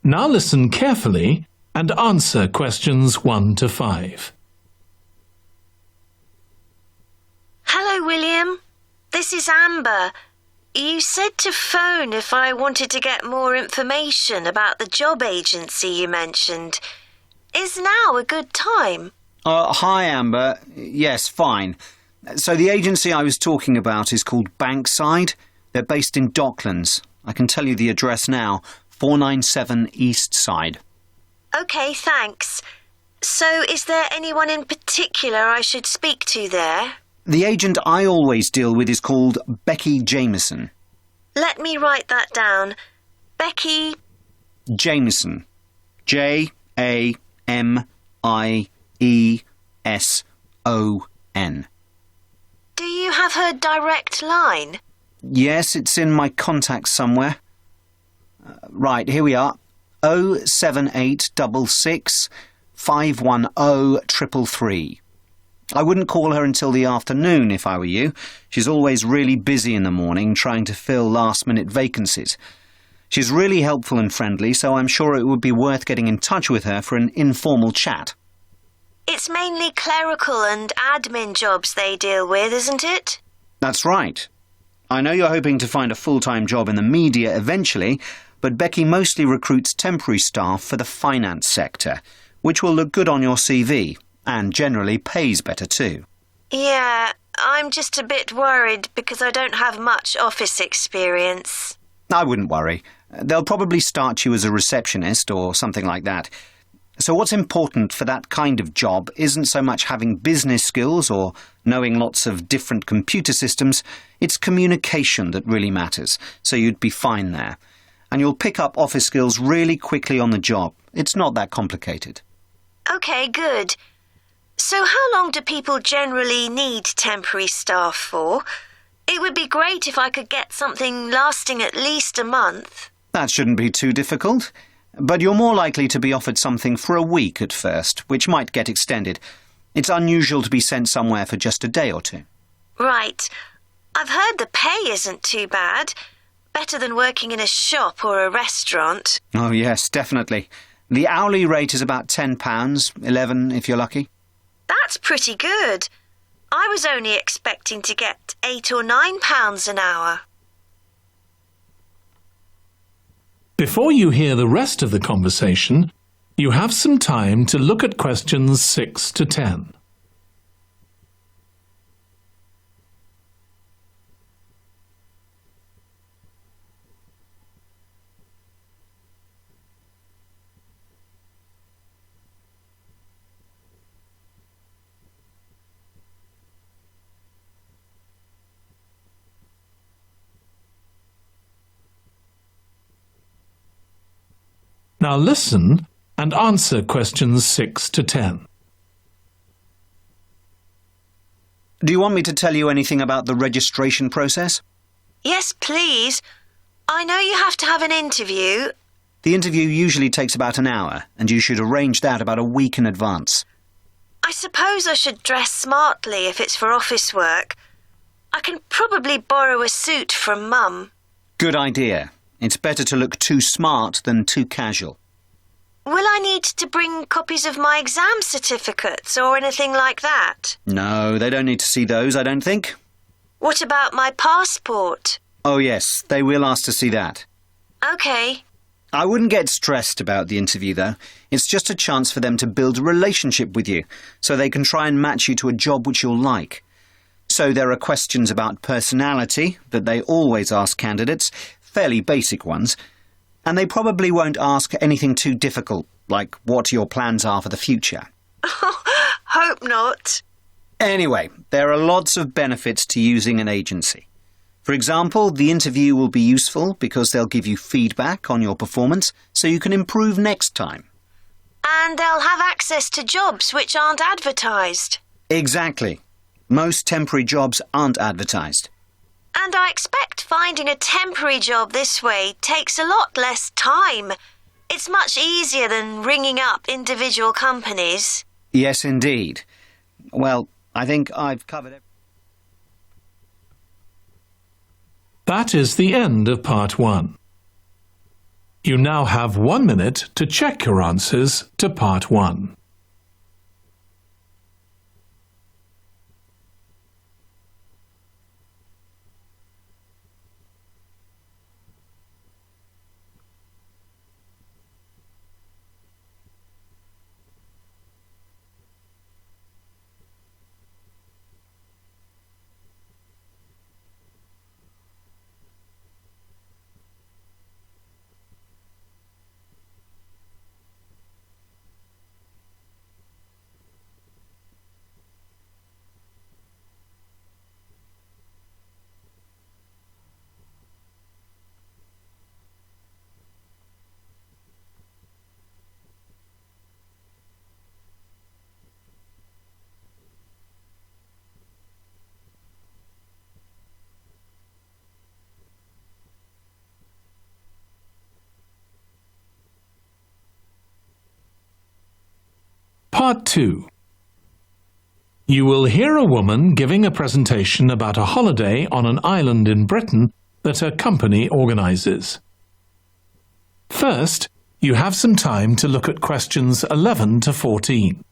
Now listen carefully and answer questions 1 to 5. Hello, William. This is Amber. You said to phone if I wanted to get more information about the job agency you mentioned. Is now a good time? Hi, Amber. Yes, fine. So the agency I was talking about is called Bankside. They're based in Docklands. I can tell you the address now. 497 East Side. OK, thanks. So is there anyone in particular I should speak to there? The agent I always deal with is called Becky Jameson. Let me write that down. Becky... Jameson. Jameson. Do you have her direct line? Yes, it's in my contacts somewhere. Right, here we are. 07866 510 333. I wouldn't call her until the afternoon if I were you. She's always really busy in the morning trying to fill last-minute vacancies. She's really helpful and friendly, so I'm sure it would be worth getting in touch with her for an informal chat. It's mainly clerical and admin jobs they deal with, isn't it? That's right. I know you're hoping to find a full-time job in the media eventually, but Becky mostly recruits temporary staff for the finance sector, which will look good on your CV and generally pays better too. Yeah, I'm just a bit worried because I don't have much office experience. I wouldn't worry. They'll probably start you as a receptionist or something like that. So what's important for that kind of job isn't so much having business skills or knowing lots of different computer systems. It's communication that really matters, so you'd be fine there. And you'll pick up office skills really quickly on the job. It's not that complicated. OK, good. So how long do people generally need temporary staff for? It would be great if I could get something lasting at least a month. That shouldn't be too difficult. But you're more likely to be offered something for a week at first, which might get extended. It's unusual to be sent somewhere for just a day or two. Right. I've heard the pay isn't too bad. Better than working in a shop or a restaurant. Oh, yes, definitely. The hourly rate is about £10, $11 if you're lucky. That's pretty good. I was only expecting to get £8 or £9 an hour. Before you hear the rest of the conversation, you have some time to look at questions 6 to 10. Now listen and answer questions 6 to 10. Do you want me to tell you anything about the registration process? Yes, please. I know you have to have an interview. The interview usually takes about an hour, and you should arrange that about a week in advance. I suppose I should dress smartly if it's for office work. I can probably borrow a suit from Mum. Good idea. It's better to look too smart than too casual. Will I need to bring copies of my exam certificates or anything like that? No, they don't need to see those, I don't think. What about my passport? Oh, yes, they will ask to see that. OK. I wouldn't get stressed about the interview, though. It's just a chance for them to build a relationship with you, so they can try and match you to a job which you'll like. So there are questions about personality that they always ask candidates, fairly basic ones, and they probably won't ask anything too difficult, like what your plans are for the future. Hope not. Anyway, there are lots of benefits to using an agency. For example, the interview will be useful because they'll give you feedback on your performance so you can improve next time. And they'll have access to jobs which aren't advertised. Exactly. Most temporary jobs aren't advertised. And I expect finding a temporary job this way takes a lot less time. It's much easier than ringing up individual companies. Yes, indeed. Well, I think I've covered everything. That is the end of part 1. You now have 1 minute to check your answers to Part 1. Part 2. You will hear a woman giving a presentation about a holiday on an island in Britain that her company organises. First, you have some time to look at questions 11 to 14.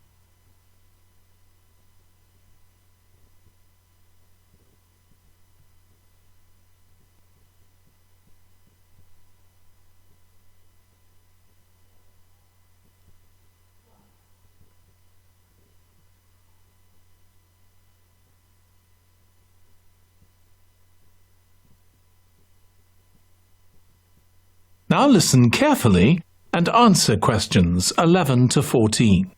Now listen carefully and answer questions 11 to 14.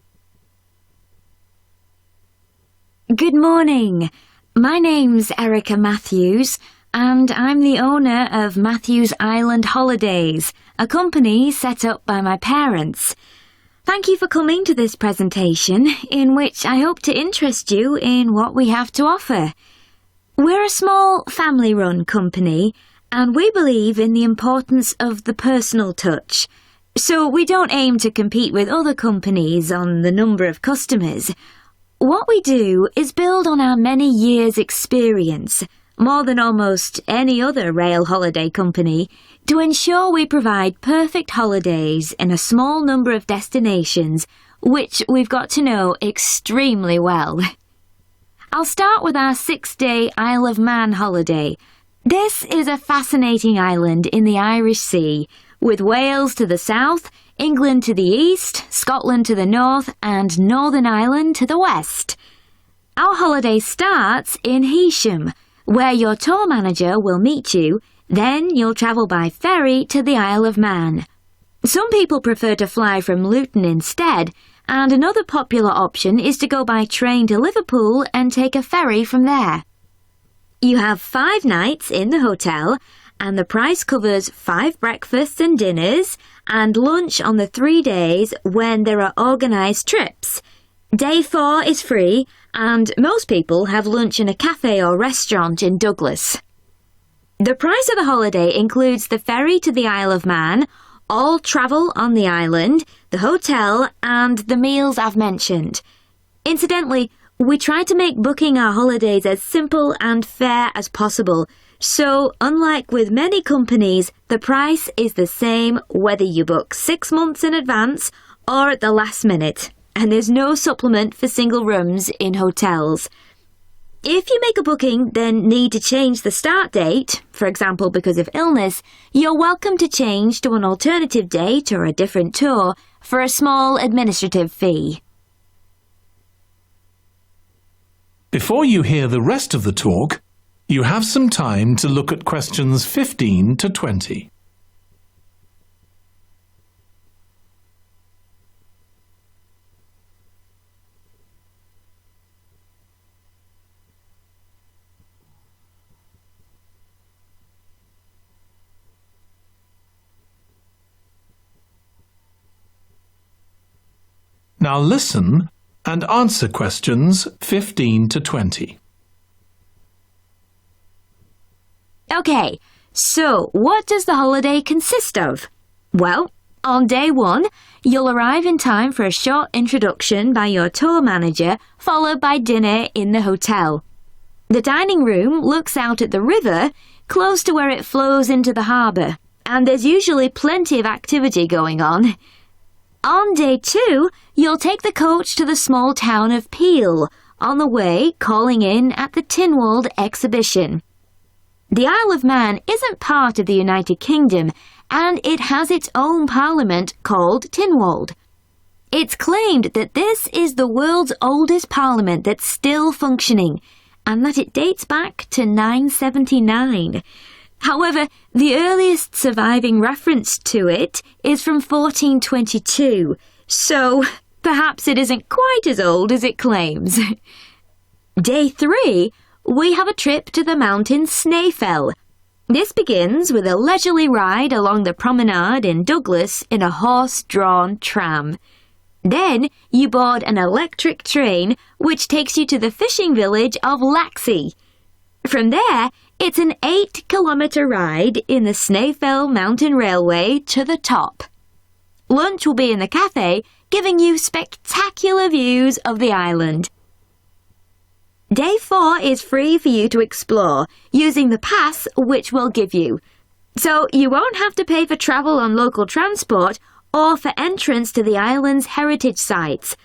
Good morning. My name's Erica Matthews and I'm the owner of Matthews Island Holidays, a company set up by my parents. Thank you for coming to this presentation in which I hope to interest you in what we have to offer. We're a small family-run company and we believe in the importance of the personal touch. So we don't aim to compete with other companies on the number of customers. What we do is build on our many years' experience, more than almost any other rail holiday company, to ensure we provide perfect holidays in a small number of destinations, which we've got to know extremely well. I'll start with our 6-day Isle of Man holiday. This is a fascinating island in the Irish Sea, with Wales to the south, England to the east, Scotland to the north, and Northern Ireland to the west. Our holiday starts in Heysham, where your tour manager will meet you, then you'll travel by ferry to the Isle of Man. Some people prefer to fly from Luton instead, and another popular option is to go by train to Liverpool and take a ferry from there. You have 5 nights in the hotel, and the price covers 5 breakfasts and dinners, and lunch on the 3 days when there are organised trips. Day 4 is free, and most people have lunch in a cafe or restaurant in Douglas. The price of the holiday includes the ferry to the Isle of Man, all travel on the island, the hotel, and the meals I've mentioned. Incidentally, we try to make booking our holidays as simple and fair as possible, so unlike with many companies, the price is the same whether you book 6 months in advance or at the last minute, and there's no supplement for single rooms in hotels. If you make a booking then need to change the start date, for example because of illness, you're welcome to change to an alternative date or a different tour for a small administrative fee. Before you hear the rest of the talk, you have some time to look at questions 15 to 20. Now listen and answer questions 15 to 20. Okay, so what does the holiday consist of? Well, on day 1, you'll arrive in time for a short introduction by your tour manager, followed by dinner in the hotel. The dining room looks out at the river, close to where it flows into the harbour, and there's usually plenty of activity going on. On day 2, you'll take the coach to the small town of Peel, on the way calling in at the Tynwald exhibition. The Isle of Man isn't part of the United Kingdom, and it has its own parliament called Tynwald. It's claimed that this is the world's oldest parliament that's still functioning, and that it dates back to 979. However, the earliest surviving reference to it is from 1422, so perhaps it isn't quite as old as it claims. Day 3, we have a trip to the mountain Snaefell. This begins with a leisurely ride along the promenade in Douglas in a horse-drawn tram. Then you board an electric train which takes you to the fishing village of Laxey. From there, it's an 8-kilometre ride in the Snaefell Mountain Railway to the top. Lunch will be in the cafe, giving you spectacular views of the island. Day 4 is free for you to explore, using the pass which we'll give you. So you won't have to pay for travel on local transport or for entrance to the island's heritage sites.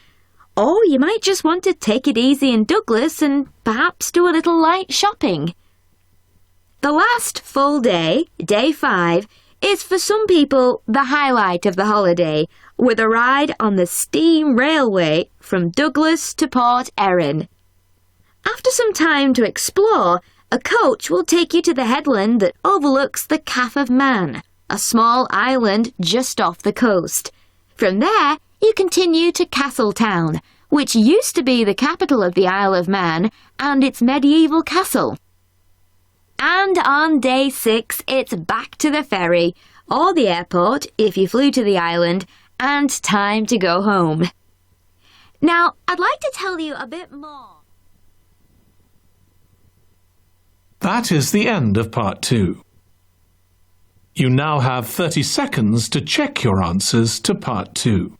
Or you might just want to take it easy in Douglas and perhaps do a little light shopping. The last full day, day 5, is for some people the highlight of the holiday, with a ride on the steam railway from Douglas to Port Erin. After some time to explore, a coach will take you to the headland that overlooks the Calf of Man, a small island just off the coast. From there, you continue to Castletown, which used to be the capital of the Isle of Man and its medieval castle. And on day 6, it's back to the ferry, or the airport if you flew to the island, and time to go home. Now, I'd like to tell you a bit more. That is the end of part 2. You now have 30 seconds to check your answers to part 2.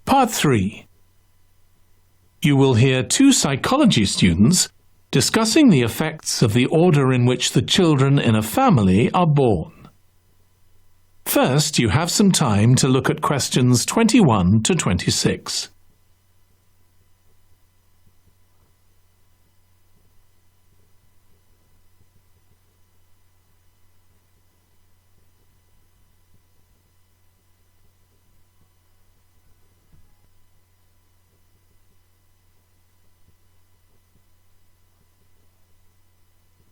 Part 3. You will hear 2 psychology students discussing the effects of the order in which the children in a family are born. First, you have some time to look at questions 21 to 26.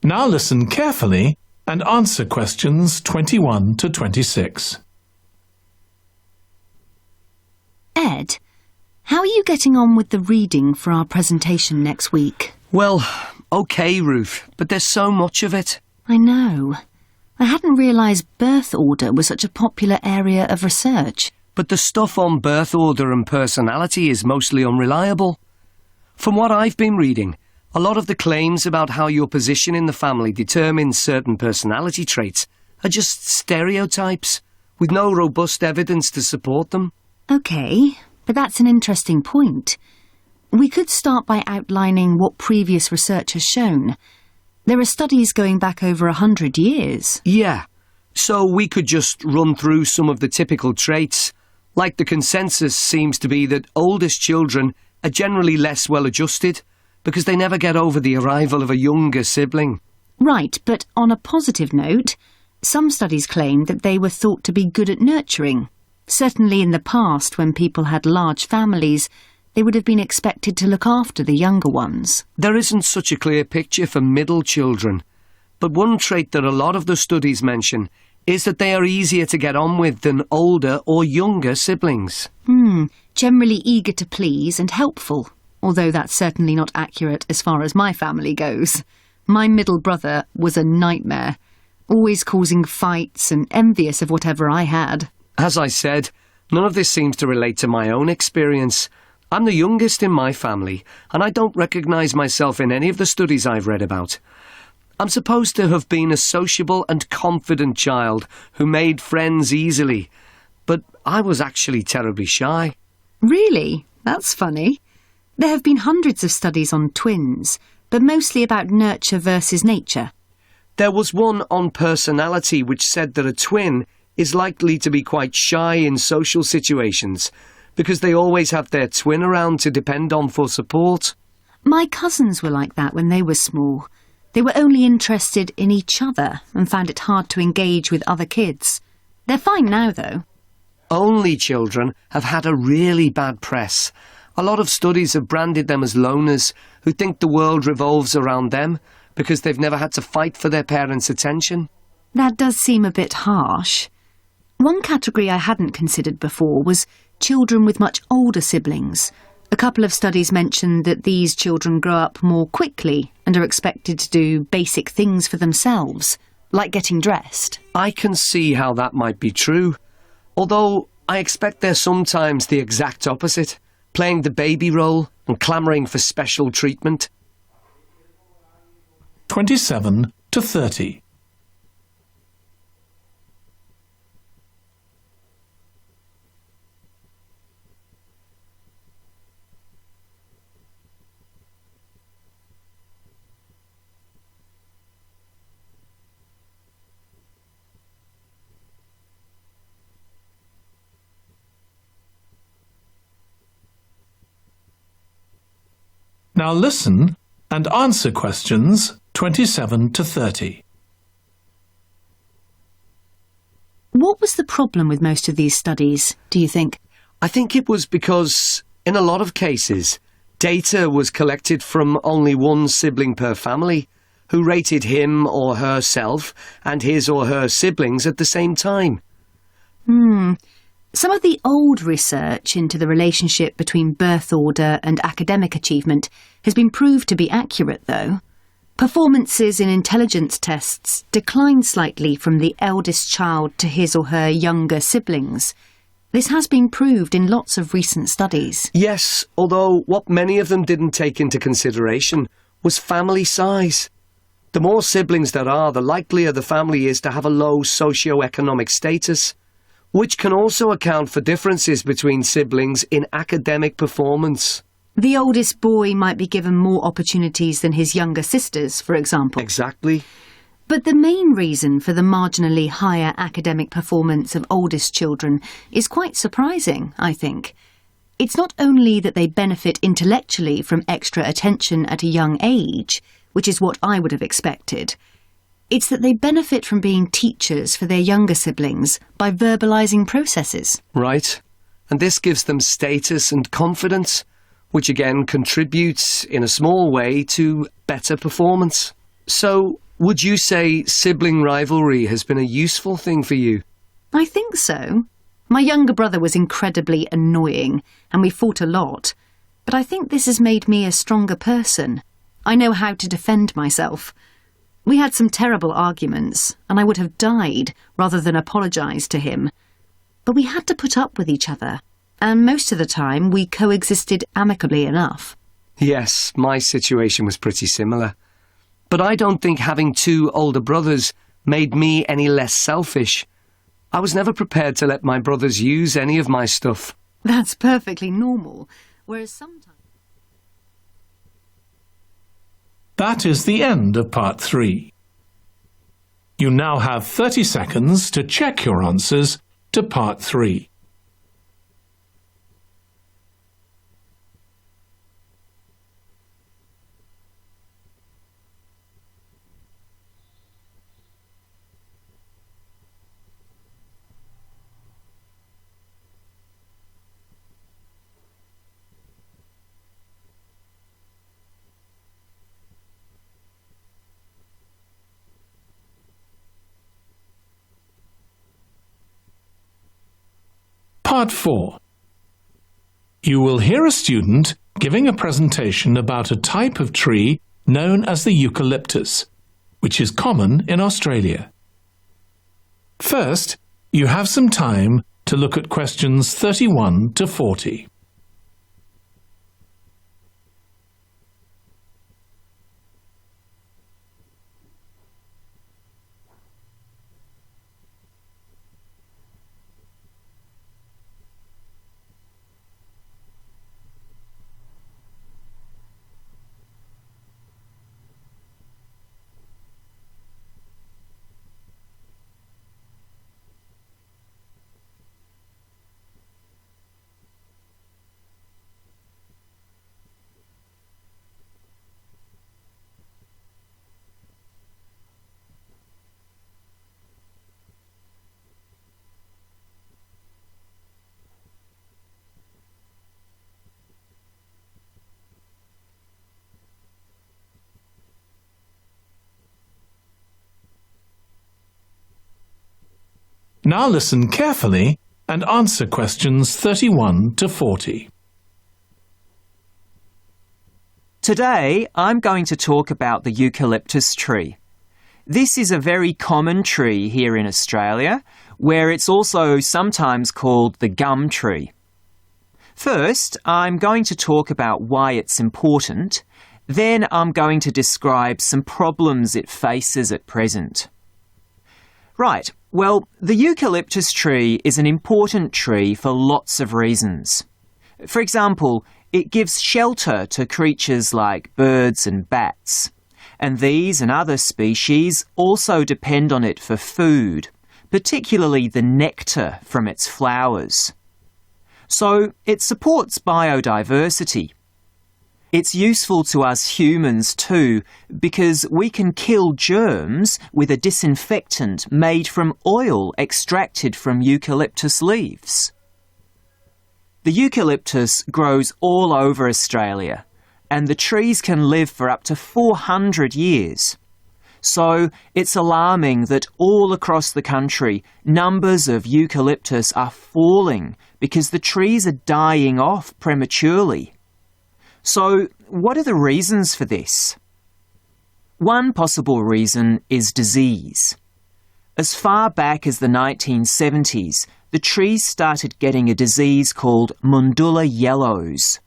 Now listen carefully and answer questions 21 to 26. Ed, how are you getting on with the reading for our presentation next week? Well, OK, Ruth, but there's so much of it. I know. I hadn't realised birth order was such a popular area of research. But the stuff on birth order and personality is mostly unreliable. From what I've been reading, a lot of the claims about how your position in the family determines certain personality traits are just stereotypes, with no robust evidence to support them. OK, but that's an interesting point. We could start by outlining what previous research has shown. There are studies going back over 100 years. Yeah, so we could just run through some of the typical traits. Like the consensus seems to be that oldest children are generally less well-adjusted, because they never get over the arrival of a younger sibling. Right, but on a positive note, some studies claim that they were thought to be good at nurturing. Certainly in the past, when people had large families, they would have been expected to look after the younger ones. There isn't such a clear picture for middle children, but one trait that a lot of the studies mention is that they are easier to get on with than older or younger siblings. Generally eager to please and helpful. Although that's certainly not accurate as far as my family goes. My middle brother was a nightmare. always causing fights and envious of whatever I had. As I said, none of this seems to relate to my own experience. I'm the youngest in my family, and I don't recognise myself in any of the studies I've read about. I'm supposed to have been a sociable and confident child who made friends easily, but I was actually terribly shy. Really? That's funny. There have been hundreds of studies on twins, but mostly about nurture versus nature. There was one on personality which said that a twin is likely to be quite shy in social situations because they always have their twin around to depend on for support. My cousins were like that when they were small. They were only interested in each other and found it hard to engage with other kids. They're fine now, though. Only children have had a really bad press. A lot of studies have branded them as loners who think the world revolves around them because they've never had to fight for their parents' attention. That does seem a bit harsh. One category I hadn't considered before was children with much older siblings. A couple of studies mentioned that these children grow up more quickly and are expected to do basic things for themselves, like getting dressed. I can see how that might be true, although I expect they're sometimes the exact opposite, playing the baby role and clamouring for special treatment. 27 to 30. Now listen and answer questions 27 to 30. What was the problem with most of these studies, do you think? I think it was because, in a lot of cases, data was collected from only one sibling per family, who rated him or herself and his or her siblings at the same time. Some of the old research into the relationship between birth order and academic achievement has been proved to be accurate, though. Performances in intelligence tests declined slightly from the eldest child to his or her younger siblings. This has been proved in lots of recent studies. Yes, although what many of them didn't take into consideration was family size. The more siblings there are, the likelier the family is to have a low socio-economic status, which can also account for differences between siblings in academic performance. The oldest boy might be given more opportunities than his younger sisters, for example. Exactly. But the main reason for the marginally higher academic performance of oldest children is quite surprising, I think. It's not only that they benefit intellectually from extra attention at a young age, which is what I would have expected. It's that they benefit from being teachers for their younger siblings by verbalising processes. Right. And this gives them status and confidence, which again contributes in a small way to better performance. So, would you say sibling rivalry has been a useful thing for you? I think so. My younger brother was incredibly annoying, and we fought a lot. But I think this has made me a stronger person. I know how to defend myself. We had some terrible arguments, and I would have died rather than apologise to him. But we had to put up with each other, and most of the time we coexisted amicably enough. Yes, my situation was pretty similar. But I don't think having two older brothers made me any less selfish. I was never prepared to let my brothers use any of my stuff. That's perfectly normal, whereas sometimes... That is the end of part 3. You now have 30 seconds to check your answers to part 3. Part 4. You will hear a student giving a presentation about a type of tree known as the Eucalyptus, which is common in Australia. First, you have some time to look at questions 31 to 40. Now listen carefully and answer questions 31 to 40. Today, I'm going to talk about the eucalyptus tree. This is a very common tree here in Australia, where it's also sometimes called the gum tree. First, I'm going to talk about why it's important. Then I'm going to describe some problems it faces at present. Right, well, the eucalyptus tree is an important tree for lots of reasons. For example, it gives shelter to creatures like birds and bats, and these and other species also depend on it for food, particularly the nectar from its flowers. So it supports biodiversity. It's useful to us humans too, because we can kill germs with a disinfectant made from oil extracted from eucalyptus leaves. The eucalyptus grows all over Australia, and the trees can live for up to 400 years. So it's alarming that all across the country, numbers of eucalyptus are falling because the trees are dying off prematurely. So, what are the reasons for this? One possible reason is disease. As far back as the 1970s, the trees started getting a disease called Mundula yellows.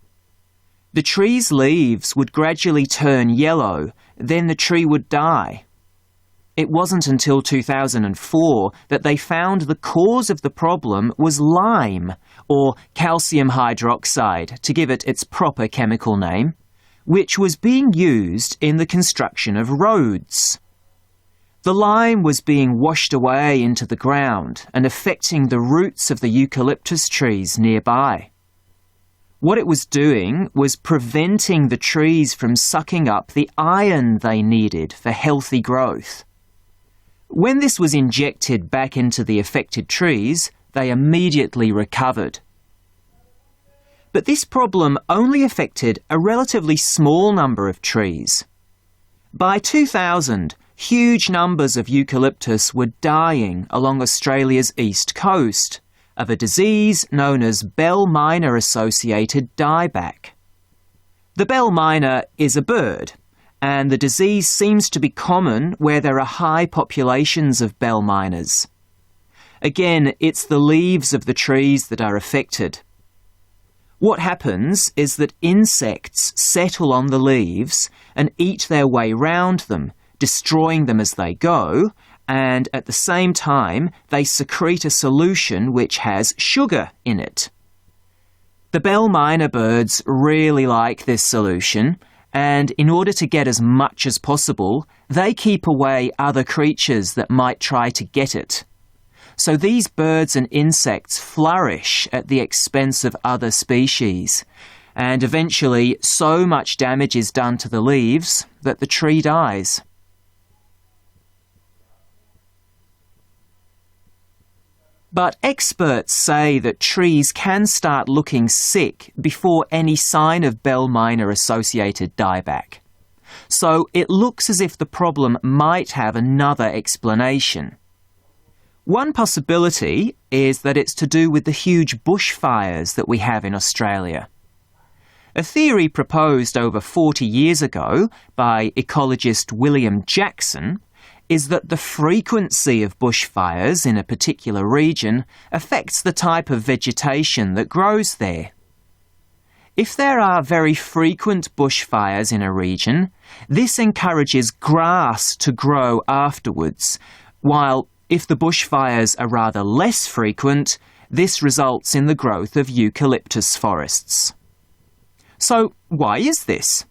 The tree's leaves would gradually turn yellow, then the tree would die. It wasn't until 2004 that they found the cause of the problem was lime, or calcium hydroxide, to give it its proper chemical name, which was being used in the construction of roads. The lime was being washed away into the ground and affecting the roots of the eucalyptus trees nearby. What it was doing was preventing the trees from sucking up the iron they needed for healthy growth. When this was injected back into the affected trees, they immediately recovered. But this problem only affected a relatively small number of trees. By 2000, huge numbers of eucalyptus were dying along Australia's east coast of a disease known as bell miner-associated dieback. The bell miner is a bird, and the disease seems to be common where there are high populations of bell miners. Again, it's the leaves of the trees that are affected. What happens is that insects settle on the leaves and eat their way round them, destroying them as they go, and at the same time they secrete a solution which has sugar in it. The bell miner birds really like this solution, and in order to get as much as possible, they keep away other creatures that might try to get it. So these birds and insects flourish at the expense of other species, and eventually so much damage is done to the leaves that the tree dies. But experts say that trees can start looking sick before any sign of bell miner-associated dieback. So it looks as if the problem might have another explanation. One possibility is that it's to do with the huge bushfires that we have in Australia. A theory proposed over 40 years ago by ecologist William Jackson is that the frequency of bushfires in a particular region affects the type of vegetation that grows there. If there are very frequent bushfires in a region, this encourages grass to grow afterwards, while if the bushfires are rather less frequent, this results in the growth of eucalyptus forests. So, why is this?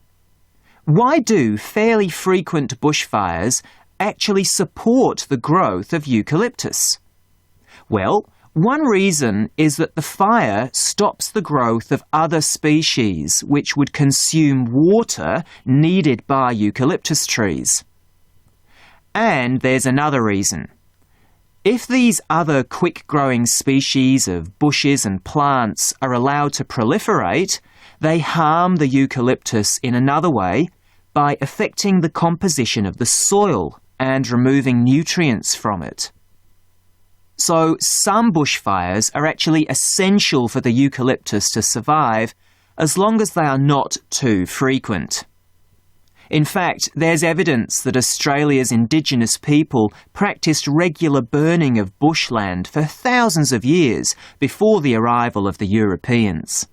Why do fairly frequent bushfires actually support the growth of eucalyptus? Well, one reason is that the fire stops the growth of other species which would consume water needed by eucalyptus trees. And there's another reason. If these other quick-growing species of bushes and plants are allowed to proliferate, they harm the eucalyptus in another way by affecting the composition of the soil and removing nutrients from it. So some bushfires are actually essential for the eucalyptus to survive as long as they are not too frequent. In fact, there's evidence that Australia's Indigenous people practiced regular burning of bushland for thousands of years before the arrival of the Europeans.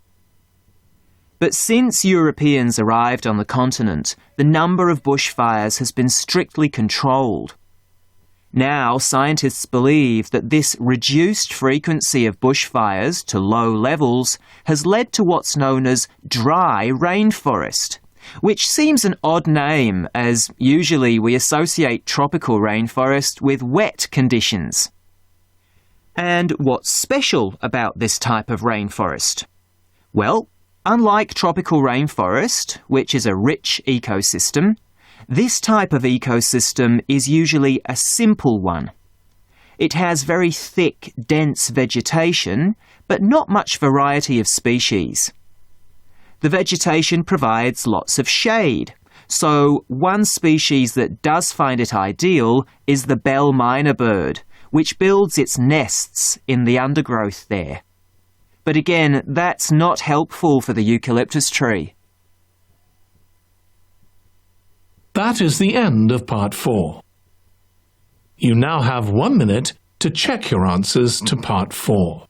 But since Europeans arrived on the continent, the number of bushfires has been strictly controlled. Now, scientists believe that this reduced frequency of bushfires to low levels has led to what's known as dry rainforest, which seems an odd name as usually we associate tropical rainforest with wet conditions. And what's special about this type of rainforest? Well, unlike tropical rainforest, which is a rich ecosystem, this type of ecosystem is usually a simple one. It has very thick, dense vegetation, but not much variety of species. The vegetation provides lots of shade, so one species that does find it ideal is the bell myna bird, which builds its nests in the undergrowth there. But again, that's not helpful for the eucalyptus tree. That is the end of part 4. You now have 1 minute to check your answers to part 4.